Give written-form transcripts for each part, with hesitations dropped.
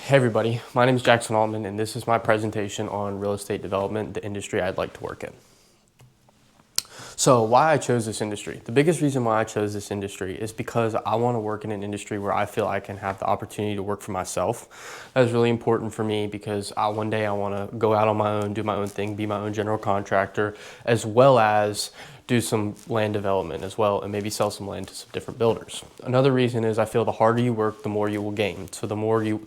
Hey everybody, my name is Jackson Altman and this is my presentation on real estate development, the industry I'd like to work in. So why I chose this industry. The biggest reason why I chose this industry is because I want to work in an industry where I feel I can have the opportunity to work for myself. That is really important for me because one day I want to go out on my own, do my own thing, be my own general contractor, as well as do some land development as well and maybe sell some land to some different builders. Another reason is I feel the harder you work, the more you will gain. So the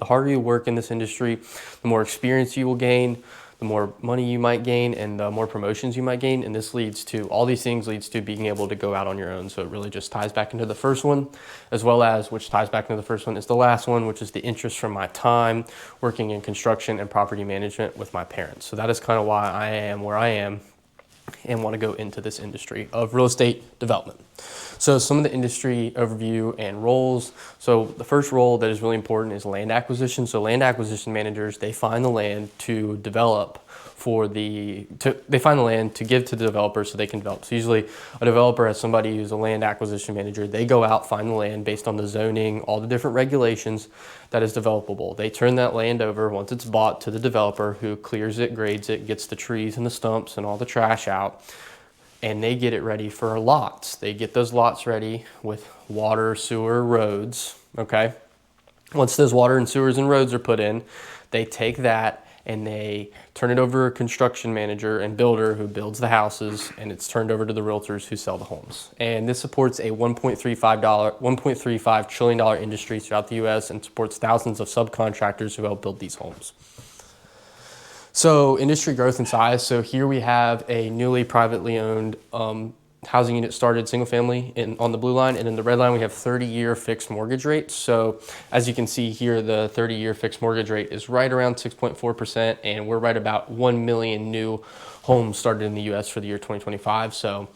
harder you work in this industry, the more experience you will gain, the more money you might gain, and the more promotions you might gain. And this leads to, all these things leads to being able to go out on your own. So it really just ties back into the first one, as well as, which ties back into the first one, is the last one, which is the interest from my time working in construction and property management with my parents. So that is kind of why I am where I am and want to go into this industry of real estate development. So some of the industry overview and roles. So the first role that is really important is land acquisition. So land acquisition managers, they find the land to develop they find the land to give to the developer so they can develop. So usually a developer has somebody who's a land acquisition manager. They go out, find the land based on the zoning, all the different regulations that is developable. They turn that land over once it's bought to the developer who clears it, grades it, gets the trees and the stumps and all the trash out, and they get it ready for lots. They get those lots ready with water, sewer, roads, okay? Once those water and sewers and roads are put in, they take that and they turn it over to a construction manager and builder who builds the houses, and it's turned over to the realtors who sell the homes. And this supports a $1.35 trillion industry throughout the US and supports thousands of subcontractors who help build these homes. So industry growth and size. So here we have a newly privately owned housing unit started single family on the blue line, and in the red line we have 30-year fixed mortgage rates. So as you can see here, the 30-year fixed mortgage rate is right around 6.4%, and we're right about 1 million new homes started in the US for the year 2025. So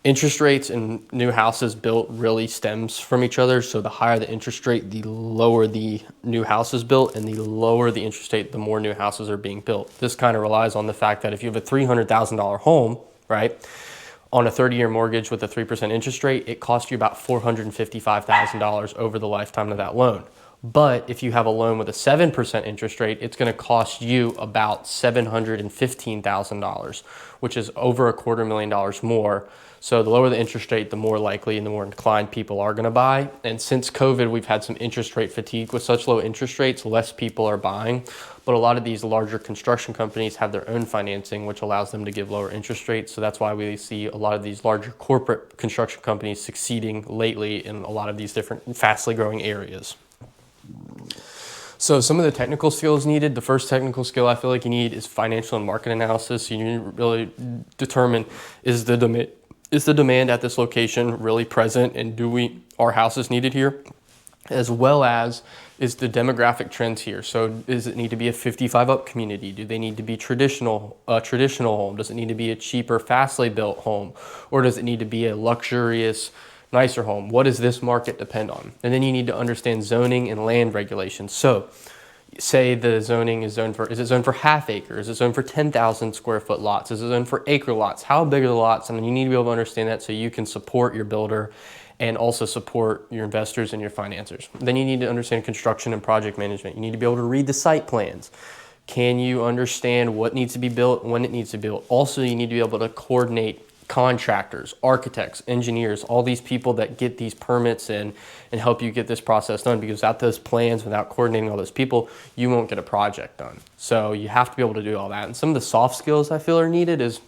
interest rates and new houses built really stems from each other. So the higher the interest rate, the lower the new houses built, and the lower the interest rate, the more new houses are being built. This kind of relies on the fact that if you have a $300,000 home, right, on a 30-year mortgage with a 3% interest rate, it costs you about $455,000 over the lifetime of that loan. But if you have a loan with a 7% interest rate, it's going to cost you about $715,000, which is over $250,000 more. So the lower the interest rate, the more likely and the more inclined people are going to buy. And since COVID, we've had some interest rate fatigue. With such low interest rates, less people are buying. But a lot of these larger construction companies have their own financing, which allows them to give lower interest rates. So that's why we see a lot of these larger corporate construction companies succeeding lately in a lot of these different fastly growing areas. So some of the technical skills needed, the first technical skill I feel like you need is financial and market analysis. You need to really determine, is the demand at this location really present, and are houses needed here? As well as, is the demographic trends here? So does it need to be a 55 up community? Do they need to be traditional home? Does it need to be a cheaper, fastly built home? Or does it need to be a luxurious, nicer home? What does this market depend on? And then you need to understand zoning and land regulations. So say the zoning is zoned for half acre? Is it zoned for 10,000 square foot lots? Is it zoned for acre lots? How big are the lots? And then you need to be able to understand that so you can support your builder and also support your investors and your financiers. Then you need to understand construction and project management. You need to be able to read the site plans. Can you understand what needs to be built, when it needs to be built? Also, you need to be able to coordinate contractors, architects, engineers, all these people that get these permits in and help you get this process done, because without those plans, without coordinating all those people, you won't get a project done. So you have to be able to do all that. And some of the soft skills I feel are needed is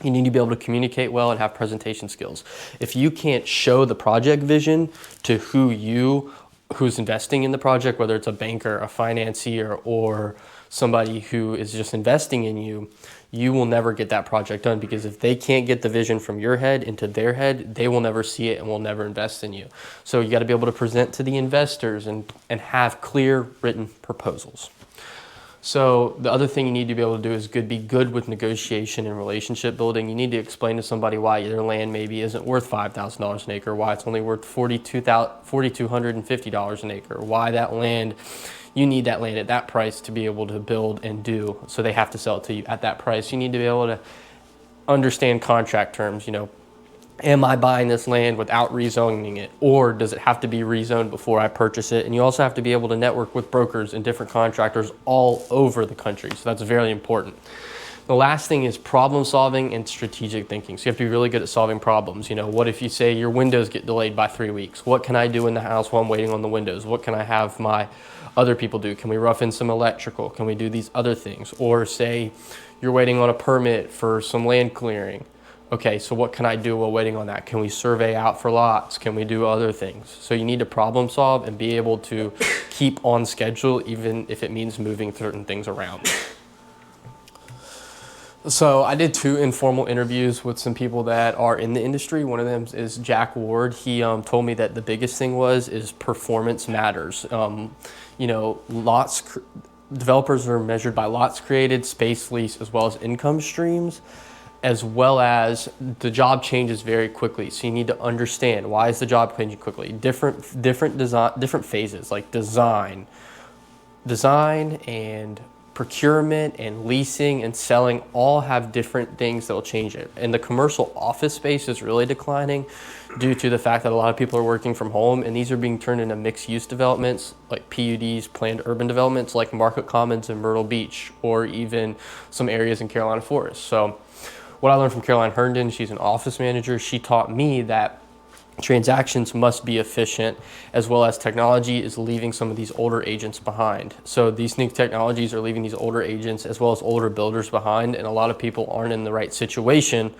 you need to be able to communicate well and have presentation skills. If you can't show the project vision to who's investing in the project, whether it's a banker, a financier, or somebody who is just investing in you, you will never get that project done, because if they can't get the vision from your head into their head, they will never see it and will never invest in you. So you got to be able to present to the investors and have clear written proposals. So the other thing you need to be able to do is be good with negotiation and relationship building. You need to explain to somebody why their land maybe isn't worth $5,000 an acre, why it's only worth $4,250 an acre, why you need that land at that price to be able to build and do. So they have to sell it to you at that price. You need to be able to understand contract terms. am I buying this land without rezoning it, or does it have to be rezoned before I purchase it? And you also have to be able to network with brokers and different contractors all over the country. So that's very important. The last thing is problem solving and strategic thinking. So you have to be really good at solving problems. You know, what if you say your windows get delayed by 3 weeks? What can I do in the house while I'm waiting on the windows? What can I have my other people do? Can we rough in some electrical? Can we do these other things? Or say you're waiting on a permit for some land clearing. Okay, so what can I do while waiting on that? Can we survey out for lots? Can we do other things? So you need to problem solve and be able to keep on schedule, even if it means moving certain things around. So I did 2 informal interviews with some people that are in the industry. One of them is Jack Ward. He told me that the biggest thing is performance matters. You know, developers are measured by lots created, space leased, as well as income streams, as well as the job changes very quickly. So you need to understand, why is the job changing quickly? Different phases, like design and procurement and leasing and selling all have different things that will change it. And the commercial office space is really declining due to the fact that a lot of people are working from home, and these are being turned into mixed use developments like PUDs, planned urban developments like Market Commons in Myrtle Beach, or even some areas in Carolina Forest. So what I learned from Caroline Herndon, she's an office manager, she taught me that transactions must be efficient, as well as technology is leaving some of these older agents behind. So these new technologies are leaving these older agents as well as older builders behind, and a lot of people aren't in the right situation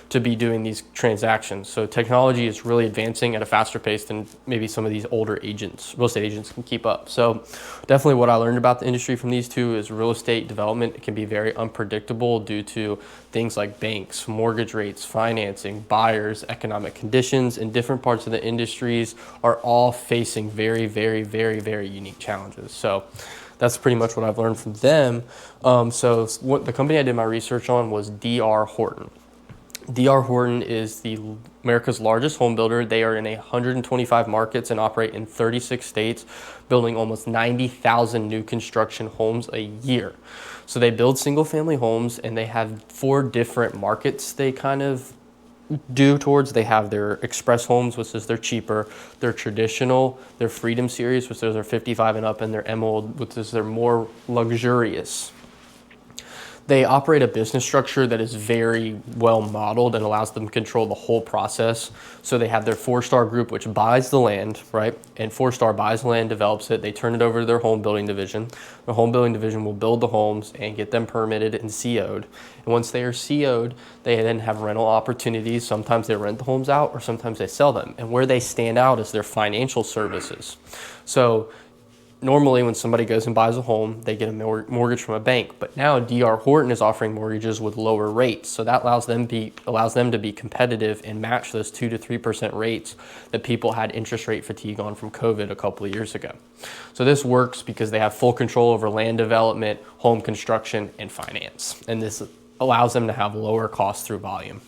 to be doing these transactions. So technology is really advancing at a faster pace than maybe some of these older agents, real estate agents, can keep up. So definitely what I learned about the industry from these 2 is real estate development can be very unpredictable due to things like banks, mortgage rates, financing, buyers, economic conditions, and different parts of the industries are all facing very, very, very, very unique challenges. So that's pretty much what I've learned from them. So what the company I did my research on was D.R. Horton. D.R. Horton is America's largest home builder. They are in 125 markets and operate in 36 states, building almost 90,000 new construction homes a year. So they build single family homes, and they have 4 different markets they kind of do towards. They have their express homes, which is their cheaper, their traditional, their freedom series, which is their 55 and up, and their emerald, which is their more luxurious. They operate a business structure that is very well modeled and allows them to control the whole process. So they have their 4-star group, which buys the land, right? And 4-star buys the land, develops it. They turn it over to their home building division. The home building division will build the homes and get them permitted and CO'd. And once they are CO'd, they then have rental opportunities. Sometimes they rent the homes out, or sometimes they sell them. And where they stand out is their financial services. So normally when somebody goes and buys a home, they get a mortgage from a bank, but now D.R. Horton is offering mortgages with lower rates. So that allows them to be competitive and match those 2 to 3% rates that people had interest rate fatigue on from COVID a couple of years ago. So this works because they have full control over land development, home construction, and finance. And this allows them to have lower costs through volume.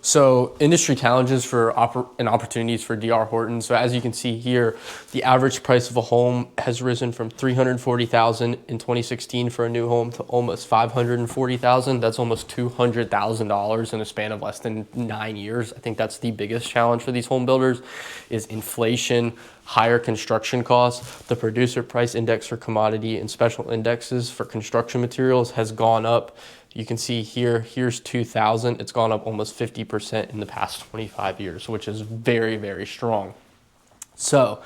So industry challenges and opportunities for D.R. Horton. So as you can see here, the average price of a home has risen from $340,000 in 2016 for a new home to almost $540,000. That's almost $200,000 in a span of less than 9 years. I think that's the biggest challenge for these home builders is inflation, higher construction costs. The producer price index for commodity and special indexes for construction materials has gone up. You can see here's 2000. It's gone up almost 50% in the past 25 years, which is very, very strong. So,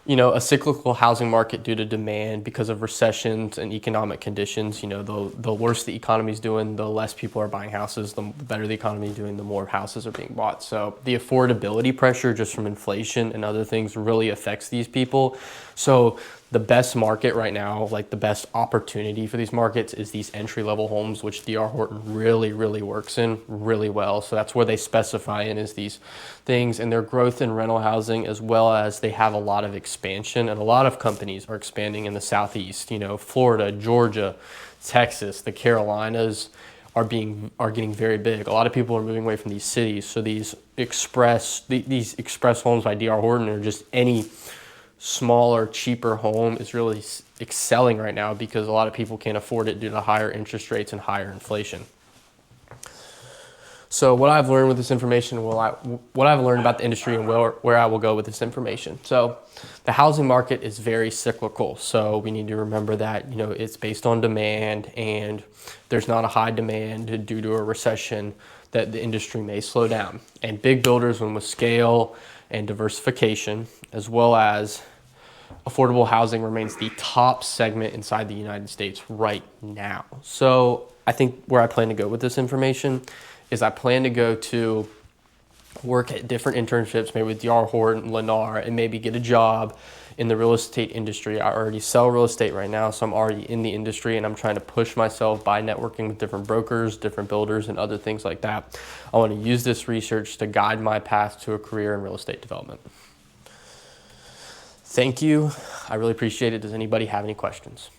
you know, a cyclical housing market due to demand because of recessions and economic conditions, you know, the worse the economy is doing, the less people are buying houses, the better the economy is doing, the more houses are being bought. So the affordability pressure just from inflation and other things really affects these people. So the best market right now, like the best opportunity for these markets is these entry-level homes, which D.R. Horton really, really works in really well. So that's where they specify in is these things, and their growth in rental housing, as well as they have a lot of expansion, and a lot of companies are expanding in the Southeast, you know, Florida, Georgia, Texas, the Carolinas are getting very big. A lot of people are moving away from these cities. So these express homes by D.R. Horton are just any smaller, cheaper home is really excelling right now because a lot of people can't afford it due to higher interest rates and higher inflation. So what I've learned with this information, what I've learned about the industry and where I will go with this information. So the housing market is very cyclical. So we need to remember that, it's based on demand, and there's not a high demand due to a recession that the industry may slow down. And big builders, when with scale and diversification, as well as affordable housing, remains the top segment inside the United States right now. So I think where I plan to go with this information is I plan to go to work at different internships, maybe with D.R. Horton, Lennar, and maybe get a job in the real estate industry. I already sell real estate right now, so I'm already in the industry, and I'm trying to push myself by networking with different brokers, different builders, and other things like that. I want to use this research to guide my path to a career in real estate development. Thank you. I really appreciate it. Does anybody have any questions?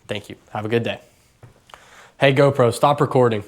Thank you. Have a good day. Hey, GoPro, stop recording.